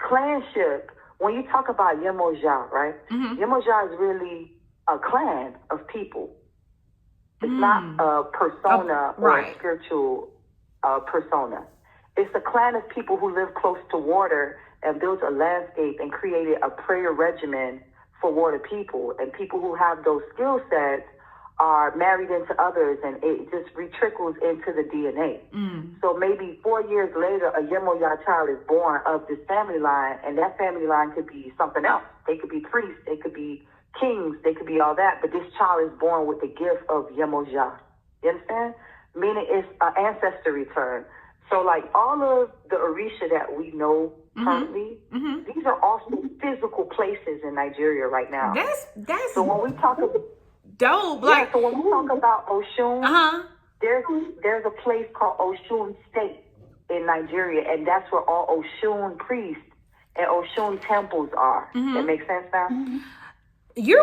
clanship, when you talk about Yemoja, right? Yemoja is really a clan of people. It's not a persona or a spiritual persona. It's a clan of people who live close to water and built a landscape and created a prayer regimen for water people. And people who have those skill sets are married into others, and it just re-trickles into the DNA. So maybe 4 years later, a Yemoya child is born of this family line, and that family line could be something else. They could be priests, they could be kings, they could be all that, but this child is born with the gift of Yemoja. You understand? Meaning it's an ancestor return. So like all of the Orisha that we know currently, these are also physical places in Nigeria right now. That's so when we talk about dope. Like, so when we talk about Oshun, there's a place called Oshun State in Nigeria, and that's where all Oshun priests and Oshun temples are. That makes sense now?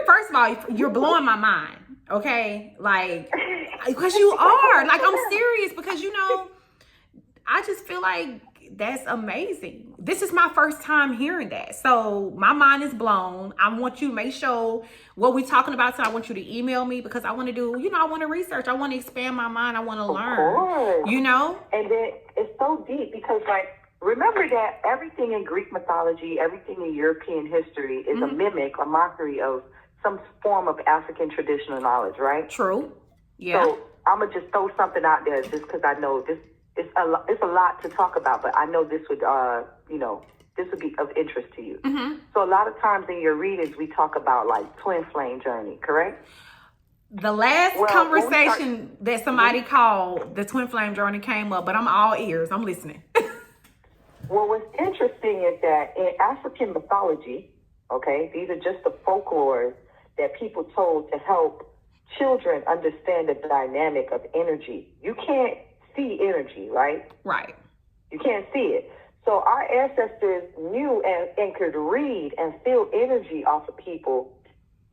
First of all, you're blowing my mind, okay? Like, because you are. Like, I'm serious because, I just feel like that's amazing. This is my first time hearing that. So my mind is blown. I want you to make sure what we're talking about today. I want you to email me because I want to do, I want to research. I want to expand my mind. I want to learn, And then it's so deep because, like, remember that everything in Greek mythology, everything in European history is a mimic, a mockery of some form of African traditional knowledge, right? True. Yeah. So I'm going to just throw something out there just because I know this. It's a lot to talk about, but I know this would, this would be of interest to you. So a lot of times in your readings, we talk about like twin flame journey, correct? The last conversation that somebody called the twin flame journey came up, but I'm all ears. I'm listening. Well, what's interesting is that in African mythology, okay, these are just the folklores that people told to help children understand the dynamic of energy. You can't see energy, right? Right. You can't see it. So our ancestors knew and could read and feel energy off of people,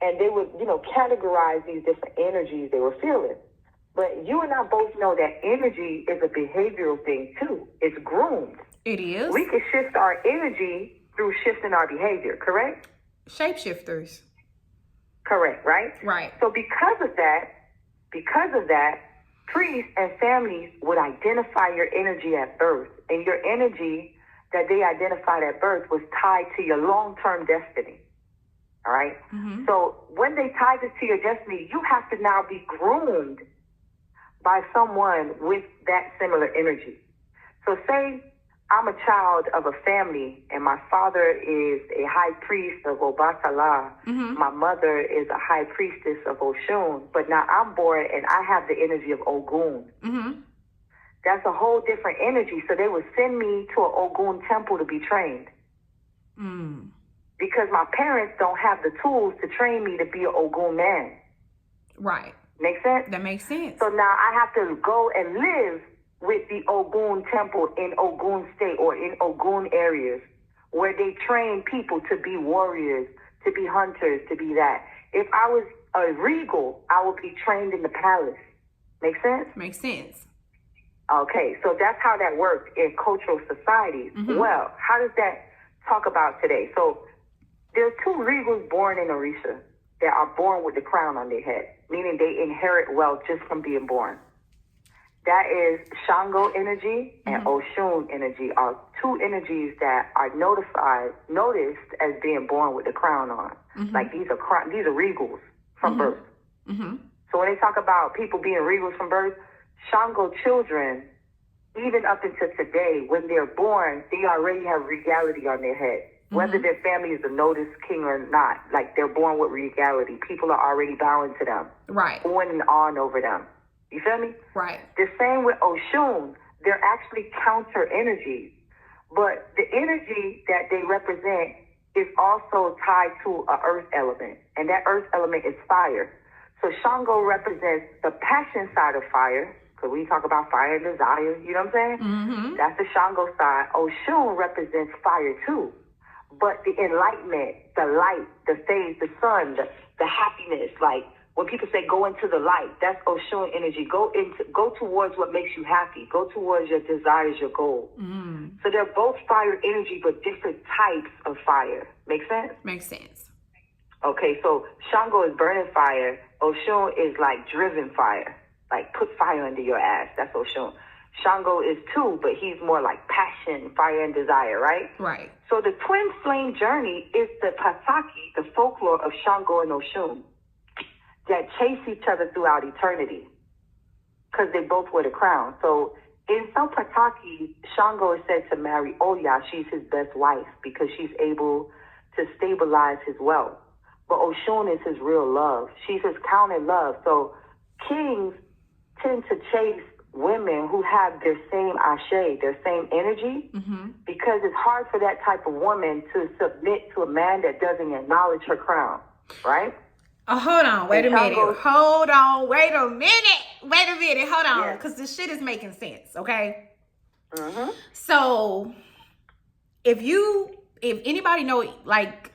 and they would, categorize these different energies they were feeling. But you and I both know that energy is a behavioral thing too. It's groomed. It is. We can shift our energy through shifting our behavior, correct? Shapeshifters. Correct, right? Right. So because of that, priests and families would identify your energy at birth, and your energy that they identified at birth was tied to your long-term destiny. All right? So when they tie this to your destiny, you have to now be groomed by someone with that similar energy. So say I'm a child of a family, and my father is a high priest of Obatala. My mother is a high priestess of Oshun, but now I'm born and I have the energy of Ogun. That's a whole different energy. So they would send me to an Ogun temple to be trained. Because my parents don't have the tools to train me to be an Ogun man. Right. Make sense? That makes sense. So now I have to go and live with the Ogun temple in Ogun State or in Ogun areas where they train people to be warriors, to be hunters, to be that. If I was a regal, I would be trained in the palace. Make sense? Makes sense. Okay, so that's how that works in cultural societies. Well, how does that talk about today? So there are two regals born in Orisha that are born with the crown on their head, meaning they inherit wealth just from being born. That is Shango energy and Oshun energy are two energies that are noticed as being born with the crown on. Like these are regals from birth. So when they talk about people being regals from birth, Shango children, even up until today, when they're born, they already have regality on their head. Whether their family is a noticed king or not, like they're born with regality. People are already bowing to them. Right. On and on over them. You feel me? Right. The same with Oshun. They're actually counter energies. But the energy that they represent is also tied to an earth element. And that earth element is fire. So Shango represents the passion side of fire. Because when you talk about fire and desire, you know what I'm saying? That's the Shango side. Oshun represents fire too. But the enlightenment, the light, the phase, the sun, the happiness, like when people say go into the light, that's Oshun energy. Go towards what makes you happy. Go towards your desires, your goal. So they're both fire energy, but different types of fire. Make sense? Makes sense. Okay, so Shango is burning fire. Oshun is like driven fire. Like put fire under your ass. That's Oshun. Shango is too, but he's more like passion, fire, and desire, right? Right. So the twin flame journey is the Pataki, the folklore of Shango and Oshun, that chase each other throughout eternity because they both wear the crown. So in some Pataki, Shango is said to marry Oya. She's his best wife because she's able to stabilize his wealth. But Oshun is his real love. She's his counted love. So kings tend to chase women who have their same ashe, their same energy, because it's hard for that type of woman to submit to a man that doesn't acknowledge her crown, right? Hold on, wait a minute. Hold on, wait a minute. Hold on, because this shit is making sense, okay? So, if anybody know like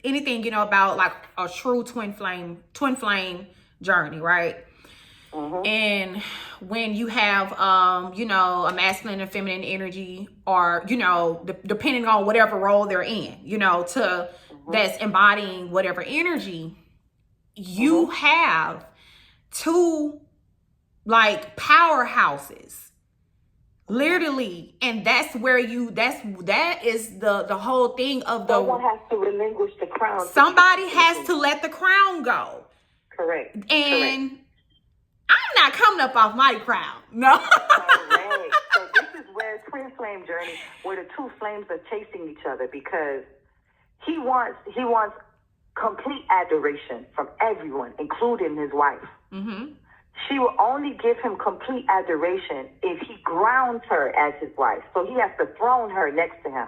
anything, about like a true twin flame journey, right? And when you have, a masculine and feminine energy, or, depending on whatever role they're in, that's embodying whatever energy, you have two like powerhouses, literally, and that's where that is the whole thing of the. Someone has to relinquish the crown. Somebody has to let the crown go. Correct. And I'm not coming up off my crown. No. Correct. So this is where twin flame journey, where the two flames are chasing each other, because he wants complete adoration from everyone, including his wife. She will only give him complete adoration if he grounds her as his wife. So he has to throne her next to him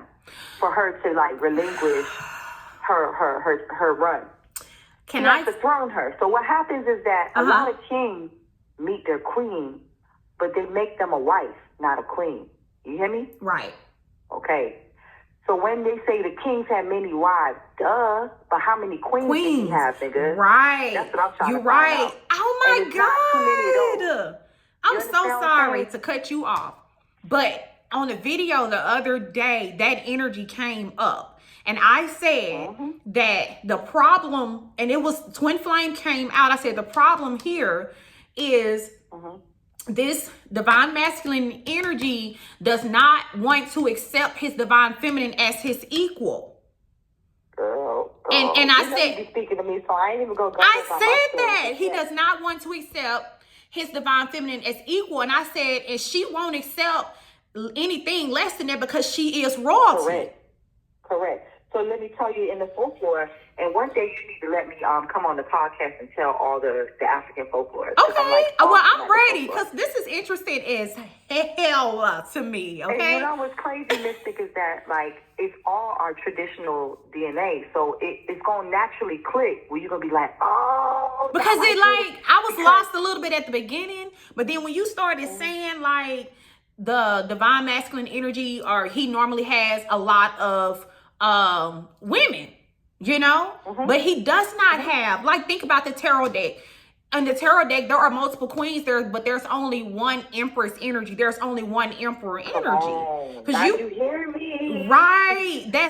for her to like relinquish her run. He has to throne her. So what happens is that a lot of kings meet their queen, but they make them a wife, not a queen. You hear me? Right. Okay. So when they say the kings had many wives, duh, but how many queens did he have, nigga? Right. That's what I'm trying to find right. out. Oh my God. I'm so sorry to cut you off. But on the video the other day, that energy came up. And I said that the problem, and it was twin flame came out. I said the problem here is this divine masculine energy does not want to accept his divine feminine as his equal. Girl. And I said, you speaking to me, so I ain't even gonna go. I said that he does not want to accept his divine feminine as equal. And I said, and she won't accept anything less than that because she is royalty. Correct. So let me tell you, in the folklore, and one day you need to let me come on the podcast and tell all the African folklore. Okay. I'm ready, because this is interesting as hell to me. Okay. And what's crazy, Mystic, is that like it's all our traditional DNA, so it's gonna naturally click where you're gonna be like, oh. Because I was lost a little bit at the beginning, but then when you started saying like the divine masculine energy, or he normally has a lot of women, but he does not have, like, think about the tarot deck. On the tarot deck, there are multiple queens there, but there's only one empress energy. There's only one emperor energy. Because you hear me. Right. That's